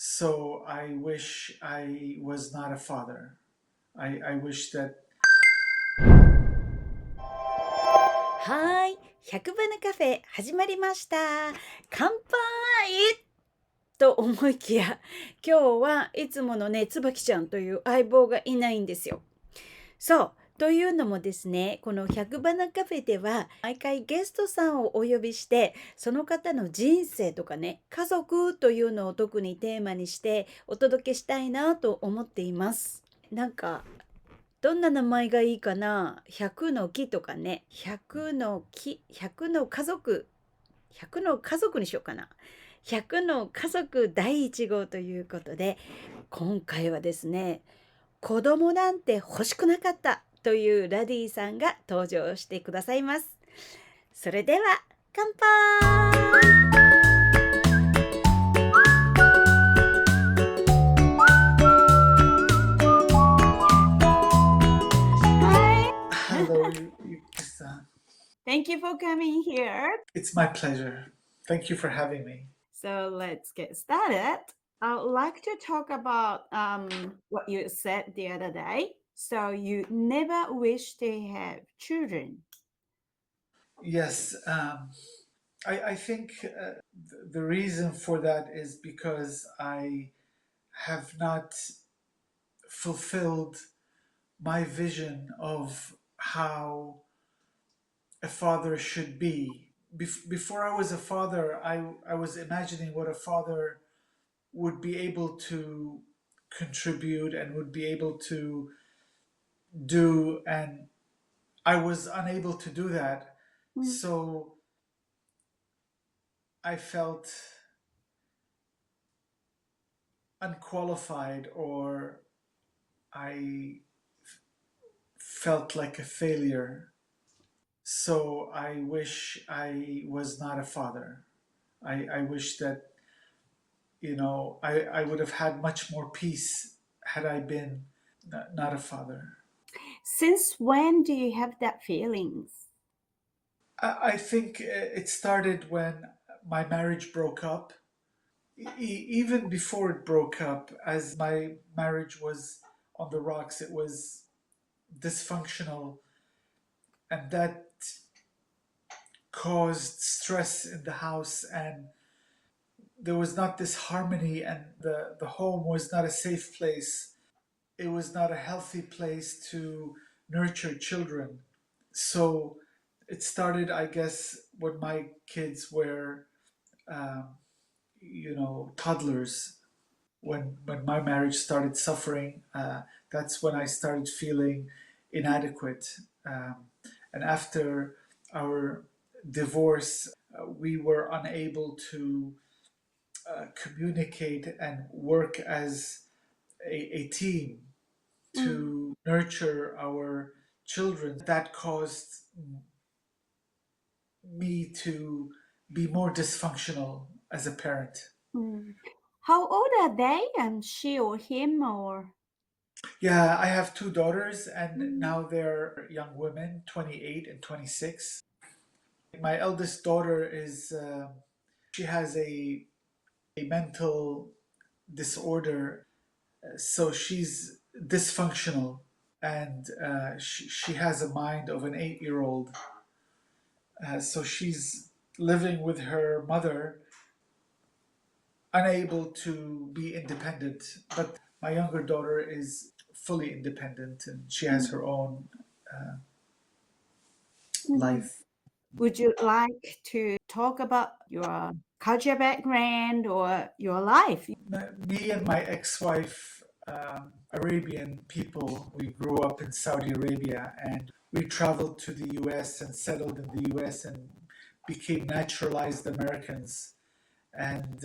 So I wish I was not a father. I wish that はい、100バナカフェ始まりました。乾杯と思いきや、今日はいつものね、椿ちゃんという相棒がいないんですよ。そう。というのもですね、この100バナカフェでは、毎回ゲストさんをお呼びして、その方の人生とかね、家族というのを特にテーマにしてお届けしたいなと思っています。なんか、どんな名前がいいかな？ 100 の木とかね、100の木、100の家族、100の家族にしようかな。100の家族第1号ということで、今回はですね、子供なんて欲しくなかったというラディさんが登場してくださいます。それでは、乾杯。Hi. hello, Yuki-san. Thank you for coming here. It's my pleasure. Thank you for having me. So let's get started. I would like to talk about what you said the other day. So you never wish to have children. Yes, I think the reason for that is because I have not fulfilled my vision of how a father should be. Before I was a father, I was imagining what a father would be able to contribute and would be able to do, and I was unable to do that. So I felt unqualified, or I felt like a failure. So I wish I was not a father. I wish that, I would have had much more peace had I been not a father. Since when do you have that feelings? I think it started when my marriage broke up. Even before it broke up, as my marriage was on the rocks, it was dysfunctional, and that caused stress in the house, and there was not this harmony, and the home was not a safe place. It was not a healthy place to nurture children. So it started, I guess, when my kids were, um, toddlers. When my marriage started suffering, that's when I started feeling inadequate. Um, and after our divorce, we were unable to communicate and work as a team to nurture our children. That caused me to be more dysfunctional as a parent. How old are they? She or him or? Yeah, I have two daughters, and now they're young women, 28 and 26. My eldest daughter is, she has a mental disorder, so she's dysfunctional, and she has a mind of an 8-year old. So she's living with her mother, unable to be independent. But my younger daughter is fully independent, and she has her own life. Would you like to talk about your culture background or your life? Me and my ex-wife, Arabian people, we grew up in Saudi Arabia, and we traveled to the US and settled in the US and became naturalized Americans. And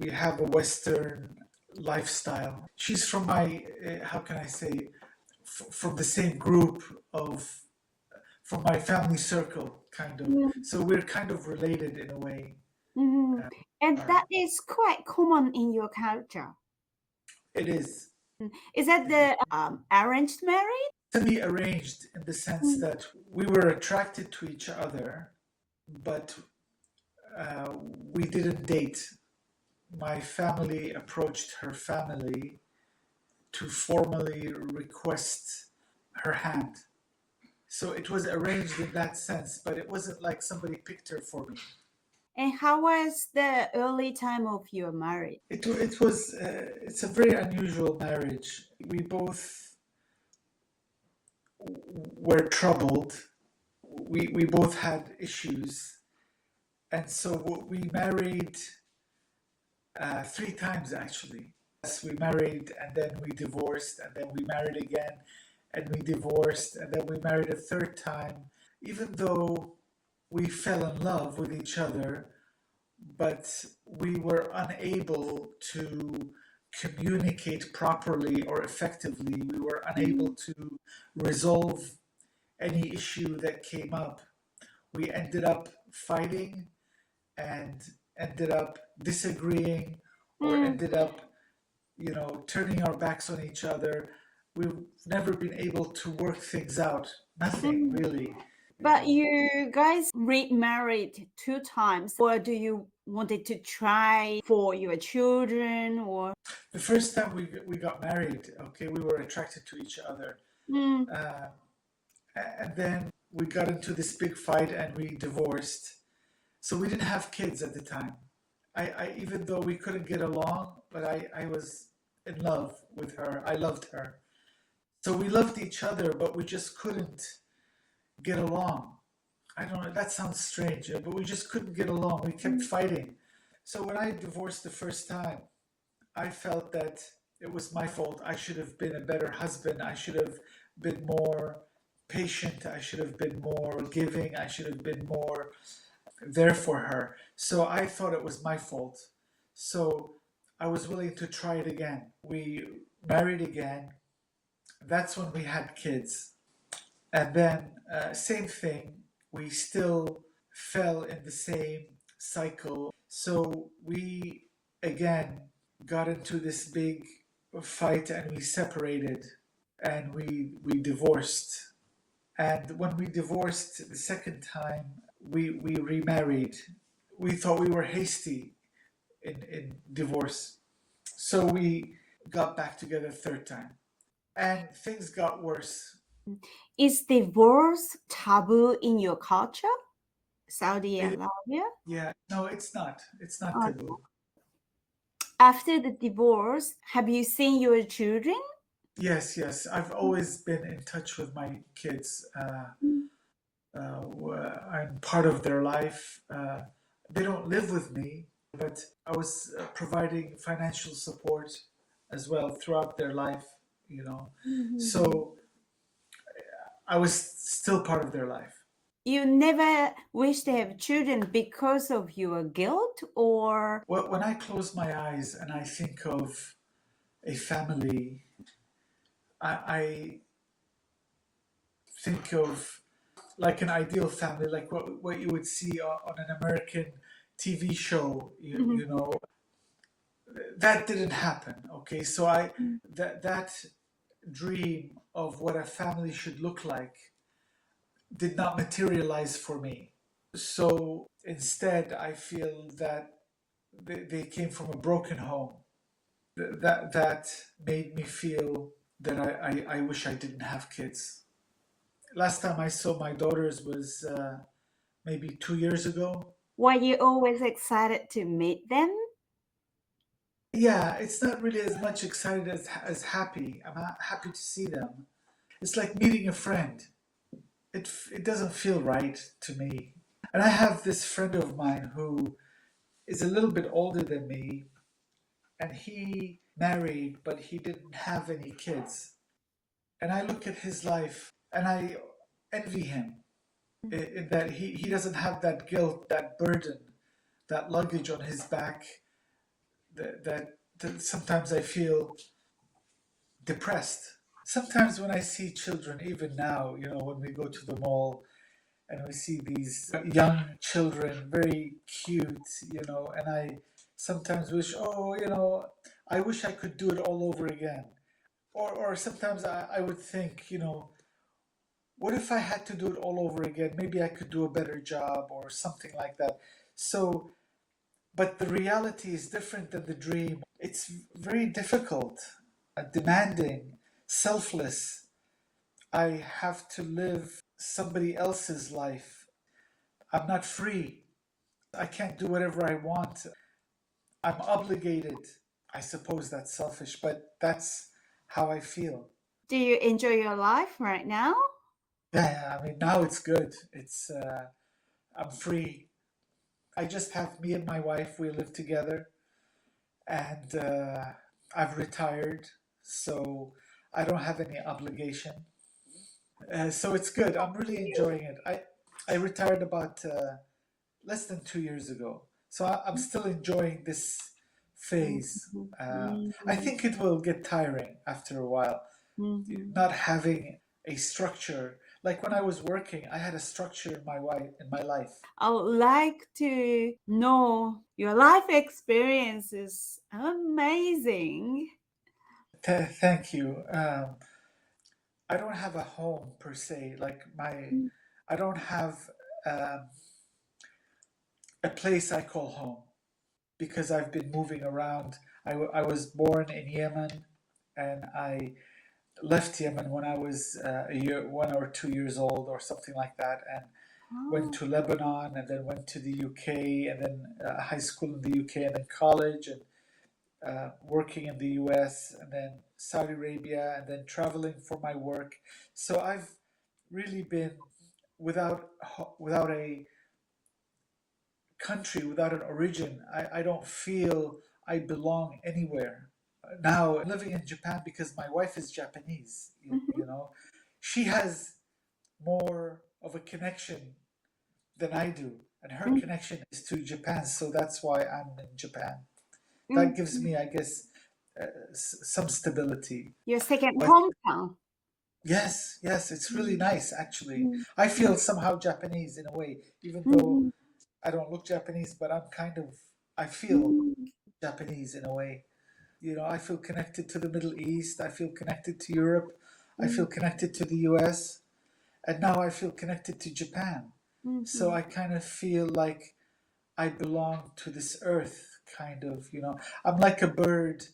we have a Western lifestyle. She's from my, how can I say, from the same group of, from my family circle, kind of. So we're kind of related in a way. And that is quite common in your culture. It is. Is that the arranged marriage? Semi-arranged in the sense that we were attracted to each other, but we didn't date. my family approached her family to formally request her hand. So it was arranged in that sense, but it wasn't like somebody picked her for me. And how was the early time of your marriage? It's a very unusual marriage. We both were troubled. We both had issues. And so we married 3 times actually. Yes, we married and then we divorced and then we married again and we divorced and then we married a 3rd time. Even though we fell in love with each other, but we were unable to communicate properly or effectively. We were unable to resolve any issue that came up. We ended up fighting and ended up disagreeing or ended up, turning our backs on each other. We've never been able to work things out. Nothing really. But you guys remarried 2 times, or do you wanted to try for your children, or? The first time we got married, okay, we were attracted to each other. And then we got into this big fight and we divorced. So we didn't have kids at the time. I even though we couldn't get along, but I was in love with her. I loved her. So we loved each other, but we just couldn't get along. I don't know, that sounds strange, but we just couldn't get along. We kept fighting. So when I divorced the first time, I felt that it was my fault. I should have been a better husband. I should have been more patient. I should have been more giving. I should have been more there for her. So I thought it was my fault. So I was willing to try it again. We married again. That's when we had kids. And then same thing, we still fell in the same cycle. So we again got into this big fight and we separated and we divorced. And when we divorced the second time, we remarried. We thought we were hasty in divorce. So we got back together 3rd time. And things got worse. Is divorce taboo in your culture, Saudi Arabia? Yeah, no, it's not. It's not Oh. taboo. After the divorce, have you seen your children? Yes. I've always been in touch with my kids. I'm part of their life. They don't live with me, but I was providing financial support as well throughout their life, So I was still part of their life. You never wish to have children because of your guilt, or? Well, when I close my eyes and I think of a family, I think of like an ideal family, like what you would see on an American TV show, you know. That didn't happen, okay? So that dream of what a family should look like did not materialize for me. So instead, I feel that they came from a broken home. That made me feel that I wish I didn't have kids. Last time I saw my daughters was maybe 2 years ago. Were you always excited to meet them? Yeah, it's not really as much excited as happy. I'm happy to see them. It's like meeting a friend. It doesn't feel right to me. And I have this friend of mine who is a little bit older than me, and he married, but he didn't have any kids. And I look at his life and I envy him in that he doesn't have that guilt, that burden, that luggage on his back that sometimes I feel depressed. Sometimes when I see children, even now, when we go to the mall and we see these young children, very cute, and I sometimes wish, I wish I could do it all over again. Or sometimes I would think, what if I had to do it all over again? Maybe I could do a better job or something like that. So but the reality is different than the dream. It's very difficult, demanding, selfless. I have to live somebody else's life. I'm not free. I can't do whatever I want. I'm obligated. I suppose that's selfish, but that's how I feel. Do you enjoy your life right now? Yeah, I mean, now it's good. I'm free. I just have me and my wife. We live together, and I've retired, so I don't have any obligation. So it's good. I'm really enjoying it. I retired about less than 2 years ago, so I'm still enjoying this phase. I think it will get tiring after a while, not having a structure. Like when I was working, I had a structure in my life. I would like to know your life experience is amazing. Thank you. I don't have a home per se. I don't have um, a place I call home because I've been moving around. I was born in Yemen, and I left Yemen when I was 1 or 2 years old or something like that, and went to Lebanon, and then went to the UK, and then high school in the UK, and then college, and working in the US, and then Saudi Arabia, and then traveling for my work. So I've really been without a country, without an origin. I don't feel I belong anywhere. Now I'm living in Japan because my wife is Japanese. You know, she has more of a connection than I do, and her connection is to Japan. So that's why I'm in Japan. That gives me, I guess, some stability. Your second But hometown. yes, it's really nice actually. I feel somehow Japanese in a way, even though I don't look Japanese, but I feel Japanese in a way. You know, I feel connected to the Middle East, I feel connected to Europe, I feel connected to the US, and now I feel connected to Japan. So I kind of feel like I belong to this earth, kind of, you know. I'm like a bird,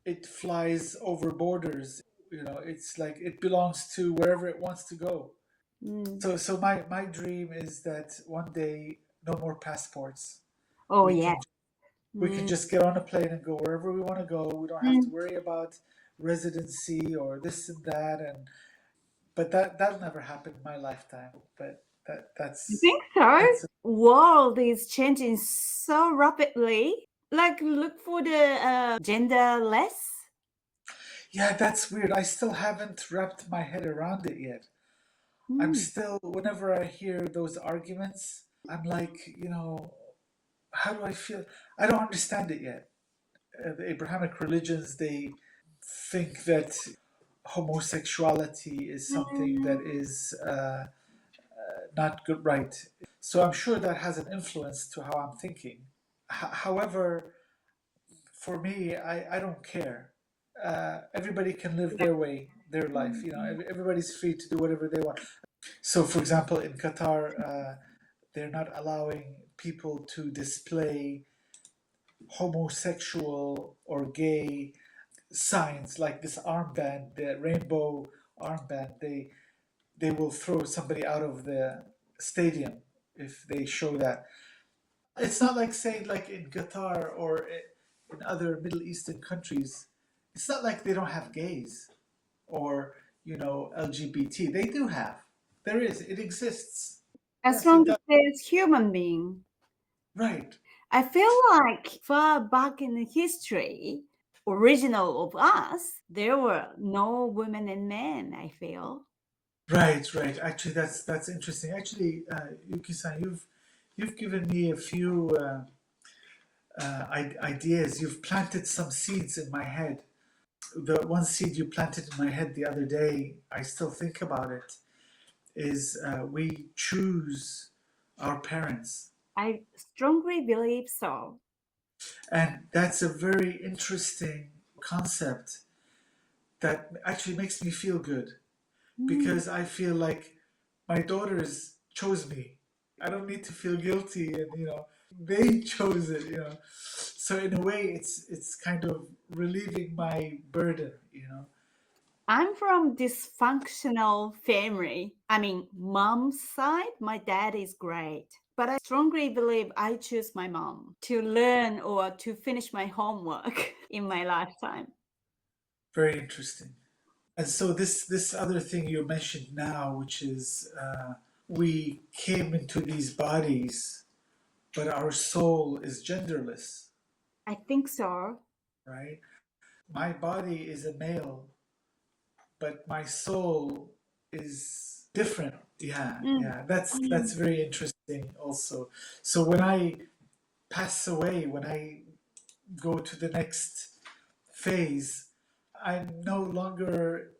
it flies over borders, you know, it's like it belongs to wherever it wants to go. So my dream is that one day no more passports. Oh, We yeah. can we can just get on a plane and go wherever we want to go. We don't have to worry about residency or this and that, and but that'll never happen in my lifetime. But You think so? that's World is changing so rapidly. Like, look for the genderless. yeah, that's weird. I still haven't wrapped my head around it yet. I'm still, whenever I hear those arguments, I'm like, you know, how do I feel? I don't understand it yet. The Abrahamic religions, they think that homosexuality is something that is not good, right? So I'm sure that has an influence to how I'm thinking. However, for me, I don't care. Everybody can live their way, their life. You know, everybody's free to do whatever they want. So, for example, in Qatar, they're not allowing people to display homosexual or gay signs like this armband, the rainbow armband. They will throw somebody out of the stadium if they show that. It's not like saying like in Qatar or in other Middle Eastern countries. It's not like they don't have gays or you know LGBT. They do have. There is. It exists. As Yes, it long as does. there's human being. Right. I feel like far back in the history, original of us, there were no women and men, I feel. Right. Actually, that's interesting. Actually, Yuki-san, you've given me a few ideas. You've planted some seeds in my head. The one seed you planted in my head the other day, I still think about it, is we choose our parents. I strongly believe so. And that's a very interesting concept that actually makes me feel good because I feel like my daughters chose me. I don't need to feel guilty and, you know, They chose it, So in a way, it's kind of relieving my burden, I'm from dysfunctional family. I mean, mom's side, my dad is great. But I strongly believe I choose my mom to learn or to finish my homework in my lifetime. Very interesting. And so this other thing you mentioned now, which is we came into these bodies, but our soul is genderless, I think so. right? My body is a male, but my soul is different. Yeah, yeah. That's very interesting also. So when I pass away, when I go to the next phase, I'm no longer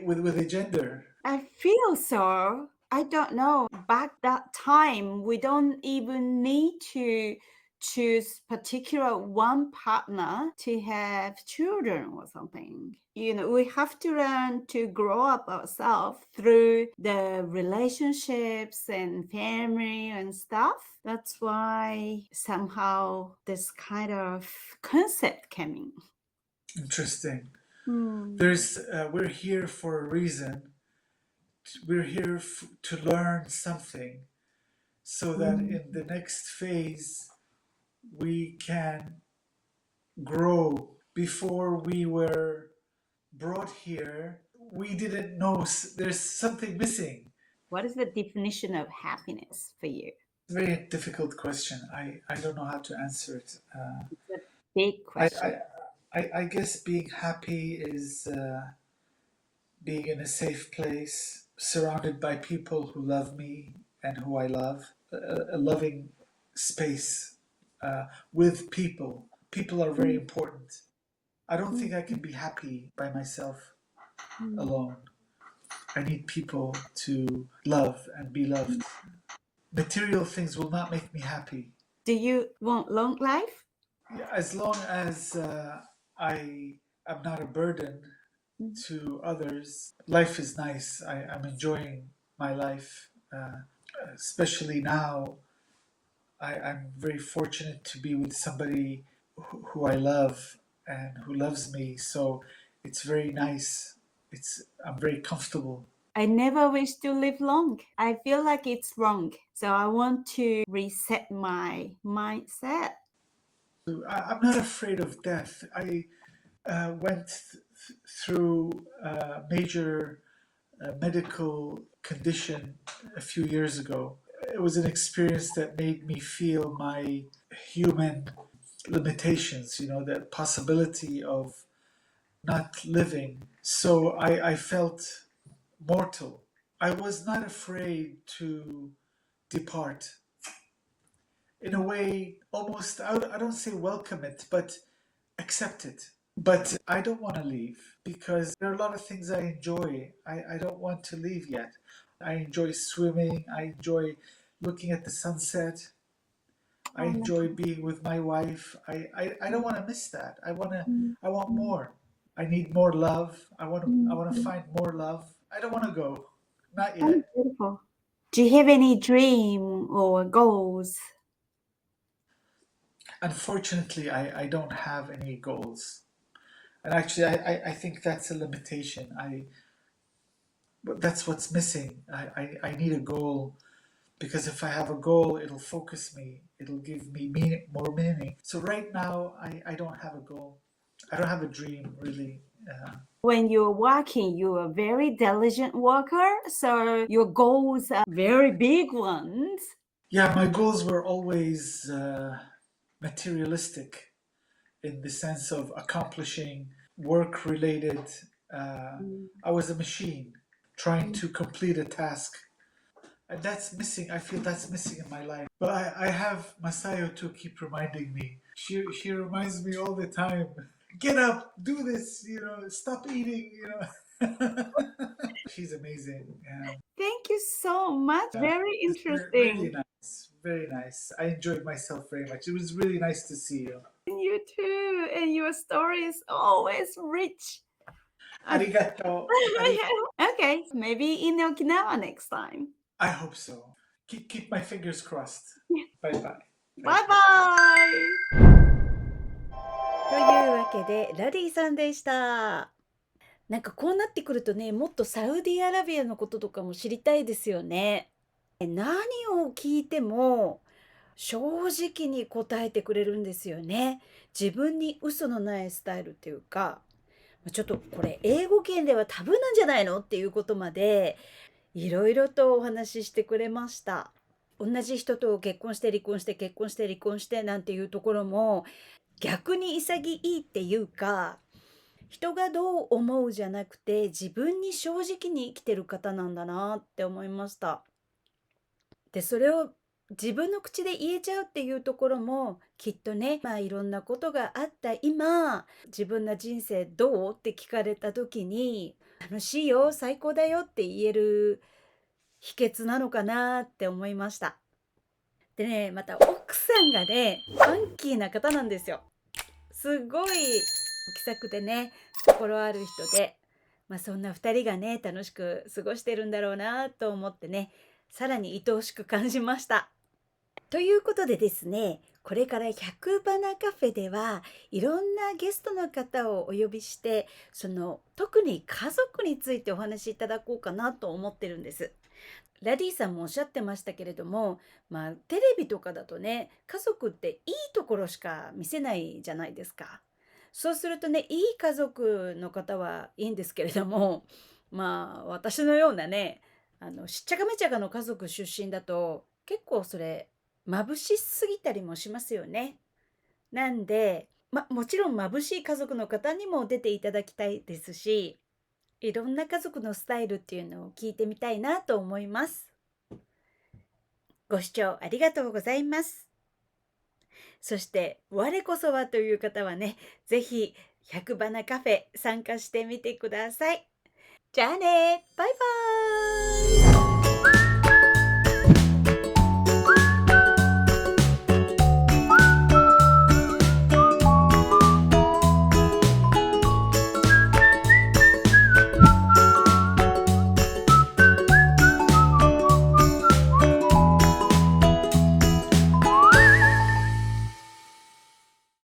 with a gender. I feel so. I don't know. Back that time, we don't even need to choose particular one partner to have children or something. We have to learn to grow up ourselves through the relationships and family and stuff. That's why somehow this kind of concept came in. Interesting. Hmm. We're here for a reason. We're here to learn something, so that in the next phase we can grow. Before we were brought here, we didn't know there's something missing. What is the definition of happiness for you? Very difficult question. I don't know how to answer it. It's a big I, question. I guess being happy is being in a safe place, surrounded by people who love me and who I love, a loving space with people. People are very important. I don't think I can be happy by myself alone. I need people to love and be loved. Material things will not make me happy. Do you want long life? As long as I am not a burden to others, life is nice. I'm enjoying my life, especially now. I'm very fortunate to be with somebody who I love and who loves me. So it's very nice. I'm very comfortable. I never wish to live long. I feel like it's wrong. So I want to reset my mindset. I'm not afraid of death. I went through a major medical condition a few years ago. It was an experience that made me feel my human limitations, the possibility of not living. So I felt mortal. I was not afraid to depart. In a way, almost, I don't say welcome it, but accept it. But I don't want to leave because there are a lot of things I enjoy. I don't want to leave yet. I enjoy swimming. I enjoy looking at the sunset. I enjoy being with my wife. I don't want to miss that. I want more. I need more love. I want to find more love. I don't want to go. Not Oh, yet. beautiful. Do you have any dream or goals? Unfortunately, I don't have any goals. And actually, I think that's a limitation. But that's what's missing. I need a goal because if I have a goal, it'll focus me. It'll give me more meaning. So right now, I don't have a goal. I don't have a dream, really. When you're working, you're a very diligent worker. So your goals are very big ones. Yeah, my goals were always materialistic in the sense of accomplishing work related. I was a machine trying to complete a task. And that's missing. I feel that's missing in my life. But I have Masayo to keep reminding me. She reminds me all the time. Get up, do this, stop eating, She's amazing. Thank you so much. Very It's really interesting. nice. Very nice. I enjoyed myself very much. It was really nice to see you. And you too. And your story is always rich. Arigato. Okay, maybe in Okinawa next time. I hope so. Keep my fingers crossed. Bye bye. バイバイ。というわけでラディさんでした。なんかこうなってくるとね、もっとサウディアラビアのこととかも知りたいですよね。何を聞いても正直に答えてくれるんですよね。自分に嘘のないスタイルっていうか、ちょっとこれ英語圏ではタブーなんじゃないのっていうことまでいろいろとお話ししてくれました。同じ人と結婚して離婚して結婚して離婚してなんていうところも逆に潔いっていうか、人がどう思うじゃなくて自分に正直に生きてる方なんだなって思いました。で、それを自分の口で言えちゃうっていうところもきっとね、いろんなことがあった今、自分の人生どうって聞かれた時に、楽しいよ、最高だよって言える秘訣なのかなって思いました。でね、また奥さんがね、ファンキーな方なんですよ。すごい気さくでね、心ある人で、そんな2人がね、楽しく過ごしてるんだろうなと思ってね、さらに愛おしく感じました。ということでですね、これから100バナカフェではいろんなゲストの方をお呼びして、特に家族についてお話しいただこうかなと思ってるんです。ラディさんもおっしゃってましたけれども、テレビとかだとね、家族っていいところしか見せないじゃないですか。そうするとね、いい家族の方はいいんですけれども、私のようなね、しっちゃかめちゃかの家族出身だと、結構それ、眩しすぎたりもしますよね。なんで、もちろん眩しい家族の方にも出ていただきたいですし、いろんな家族のスタイルっていうのを聞いてみたいなと思います。ご視聴ありがとうございます。そして我こそはという方はね、ぜひ100バナカフェ参加してみてください。じゃあね、バイバーイ。